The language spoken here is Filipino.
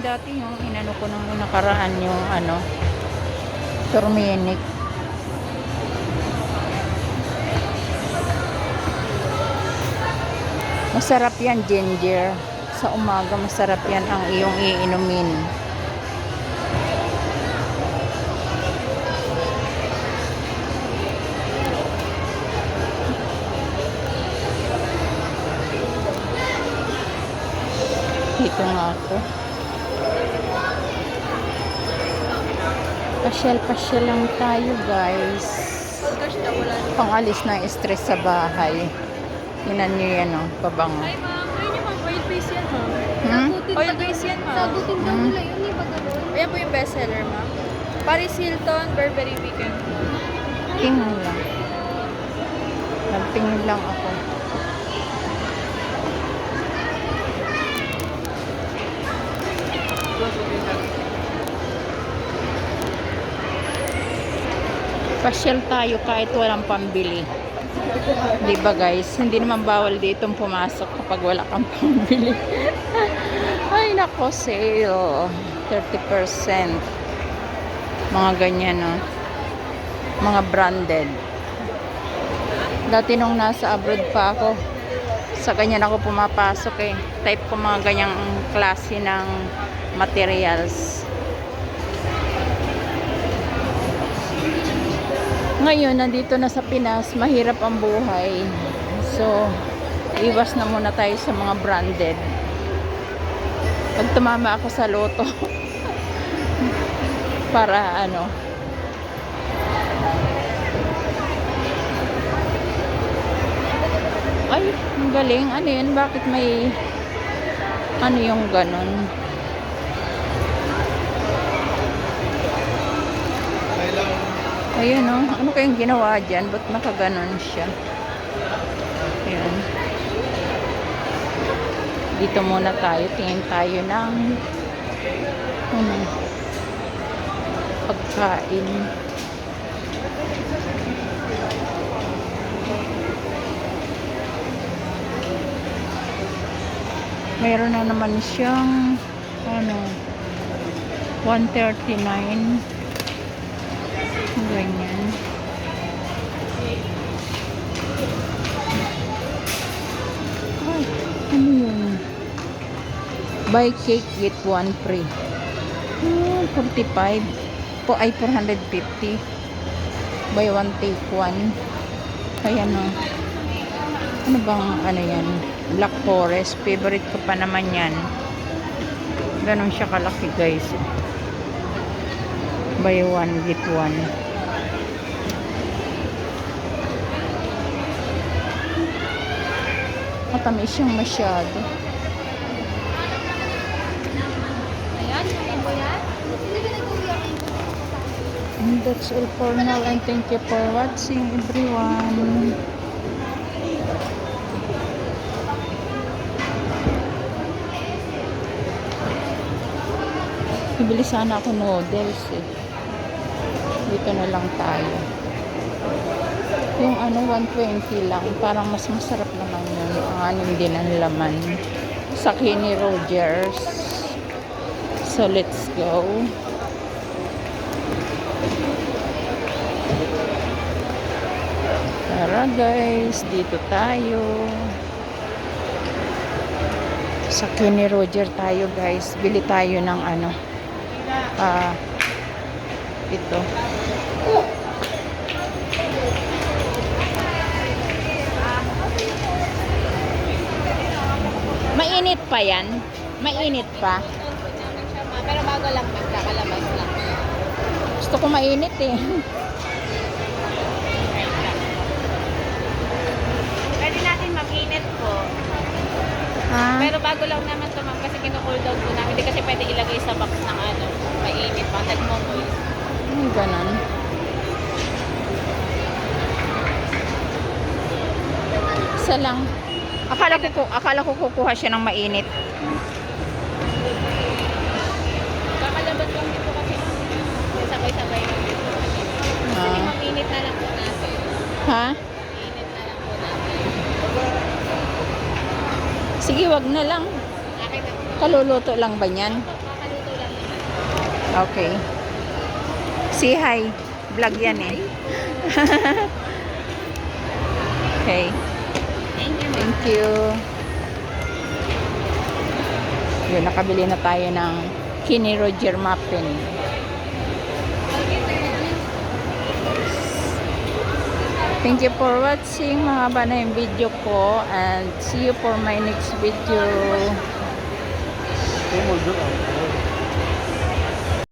dati yung inano ko nung nakaraan yung ano, turmeric. Masarap yan, ginger. Sa umaga, masarap yan ang iyong iinumin. Dito nga ako. Pasyal-pasyal lang tayo, guys. Pangalis ng stress sa bahay. Tinan nyo yan, oh, pabango. Ay, ma'am. Ayun yung ma'am. Oil base yan, ma'am. Oil base yan, ma'am. Sagutin daw nila yun, di ba gano'n? Ayan po yung bestseller, ma'am. Paris Hilton, Burberry Weekend. Tingnan lang. Nagtingin lang ako. Pasyal tayo kahit walang pambili. Di ba guys? Hindi naman bawal ditong pumasok kapag wala kang pambili. Ay nako, sale. 30%. Mga ganyan, no? Mga branded. Dati nung nasa abroad pa ako, sa ganyan ako pumapasok eh. Type ko mga ganyang klase ng materials. Ngayon, nandito na sa Pinas, mahirap ang buhay. So, iwas na muna tayo sa mga branded. Pag tumama ako sa loto, para ano, ay, ang galing. Ano yun? Bakit may ano yung ganon? Ayun, oh. Ano kayang ginawa dyan? Ba't nakaganon siya? Ayan. Dito muna tayo. Tingin tayo ng pagkain. Meron na naman siyang ano, 139. Ganyan. Ay, ano yun? Buy cake get one free. 45. Po ay 450. Buy one take one. Ayan o. Ano bang ano yan? Black Forest. Favorite ko pa naman yan. Ganon siya kalaki, guys. Buy one get one. Matamis siyang masyado. Ayan, yung po yan. And that's all for now, and thank you for watching, everyone. Bibili sana ako noodles eh. Dito na lang tayo. Yung ano, 120 lang. Parang mas masarap naman yun. Ang anim din ang laman. Sa Kenny Rogers. So, let's go. Tara guys, dito tayo. Sa Kenny Roger tayo guys. Bili tayo ng ano. Ito. Mainit pa yan? Mainit pa? Pero bago lang, magkakalabas lang. Gusto ko mainit eh. Pwede natin mag-init po. Pero bago lang naman ito, ma'am, kasi kinu-cool down po namin. Hindi kasi pwede ilagay sa box ng ano, mainit pa. Nagmo-moist. Ganon. Isa lang. Akala ko kukuha siya ng mainit. Kakalabas lang dito kasi, ma'am. Sabay-sabay lang dito. Kasi maminit na lang po natin. Ha? Mainit na lang po natin. Sige, wag na lang. Akin na po. Kaluluto lang ba niyan? Kakaluto Okay. Say hi. Vlog yan eh. Okay. Thank you. Thank you. Yun, nakabili na tayo ng Kenny Roger muffin. Thank you for watching. Mahaba na yung video ko and see you for my next video.